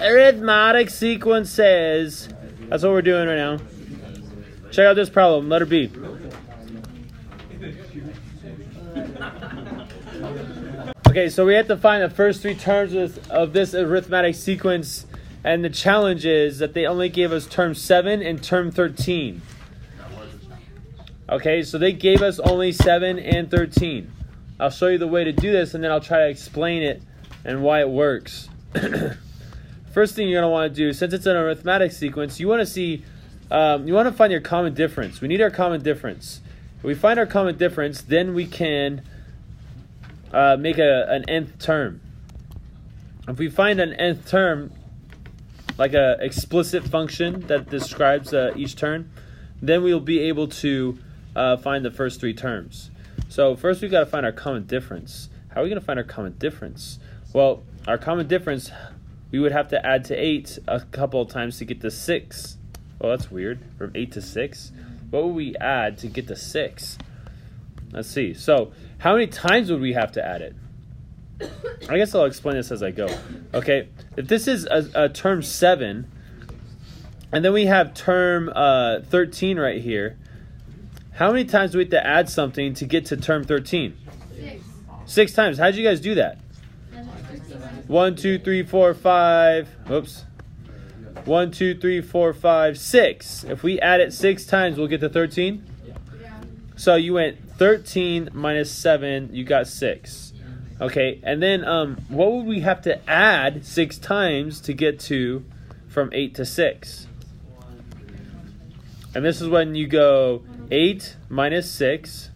arithmetic sequences. That's what we're doing right now. Check out this problem, letter B. Okay, so we have to find the first three terms of this arithmetic sequence, and the challenge is that they only gave us term 7 and term 13. Okay, so they gave us only 7 and 13. I'll show you the way to do this, and then I'll try to explain it and why it works. First thing you're going to want to do, since it's an arithmetic sequence, you want to see, you want to find your common difference. We need our common difference. If we find our common difference, then we can make an nth term. If we find an nth term, like a explicit function that describes each term, then we'll be able to find the first three terms. So first we've got to find our common difference. How are we going to find our common difference? Well, our common difference, we would have to add to 8 a couple of times to get to 6. Well, that's weird. From 8 to 6. What would we add to get to 6? Let's see. So how many times would we have to add it? I guess I'll explain this as I go. Okay, if this is a term 7, and then we have term 13 right here, how many times do we have to add something to get to term 13? 6. 6 times. How'd you guys do that? 1, 2, 3, 4, 5. Oops. 1, 2, 3, 4, 5, 6. If we add it 6 times, we'll get to 13. Yeah. So you went 13 minus 7. You got 6. Okay, and then what would we have to add 6 times to get to from 8 to 6? And this is when you go 8 minus 6.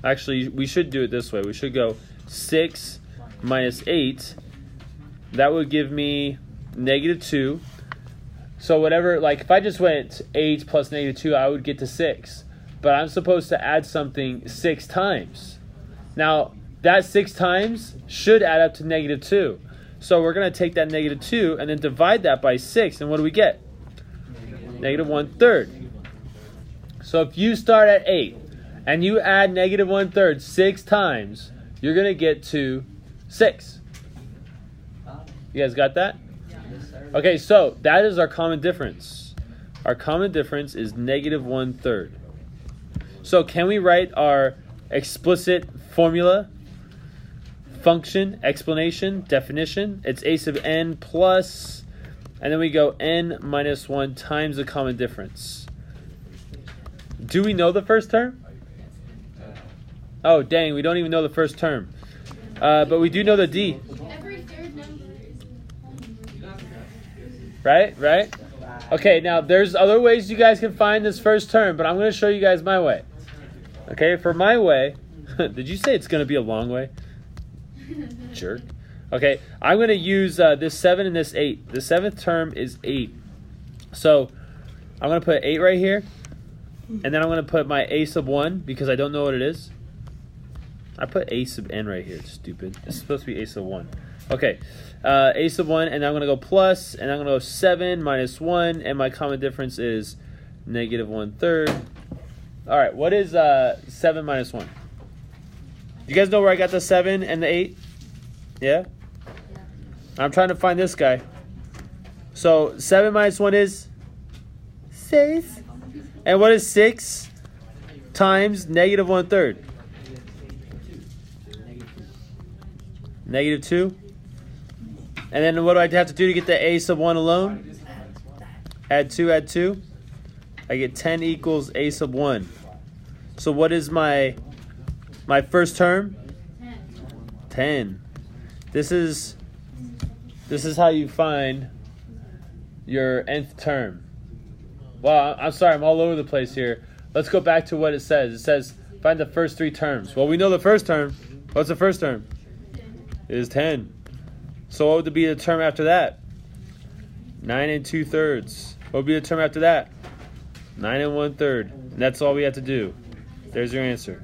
Actually, we should do it this way. We should go 6 minus 8. That would give me -2. So whatever, like if I just went 8 plus -2, I would get to 6. But I'm supposed to add something 6 times. Now, that 6 times should add up to -2. So we're going to take that -2 and then divide that by 6. And what do we get? -1/3. So if you start at 8 and you add -1/3 6 times, you're going to get to 6. You guys got that? Okay, so that is our common difference. Our common difference is -1/3. So can we write our explicit formula, function, explanation, definition? It's a sub n plus, and then we go n minus 1 times the common difference. Do we know the first term? Oh, dang, we don't even know the first term. But we do know the D. Every third number is Right? Okay, now there's other ways you guys can find this first term, but I'm going to show you guys my way. Okay, for my way, did you say it's going to be a long way? Jerk. Okay, I'm going to use this 7 and this 8. The 7th term is 8. So I'm going to put 8 right here. And then I'm going to put my a sub 1 because I don't know what it is. I put a sub n right here. It's stupid. It's supposed to be a sub 1. Okay, a sub 1, and I'm going to go plus, and I'm going to go 7 minus 1, and my common difference is -1/3. All right, what is 7 minus 1? You guys know where I got the 7 and the 8? Yeah? I'm trying to find this guy. So 7 minus 1 is 6. And what is 6 times -1/3? -2. And then what do I have to do to get the a sub 1 alone? Add 2, add 2. I get 10 equals a sub 1. So what is my first term? 10. This is how you find your nth term. Well, I'm sorry, I'm all over the place here. Let's go back to what it says. It says find the first 3 terms. Well, we know the first term. What's the first term? It is 10. So what would be the term after that? 9 2/3. What would be the term after that? 9 1/3. And that's all we have to do. There's your answer.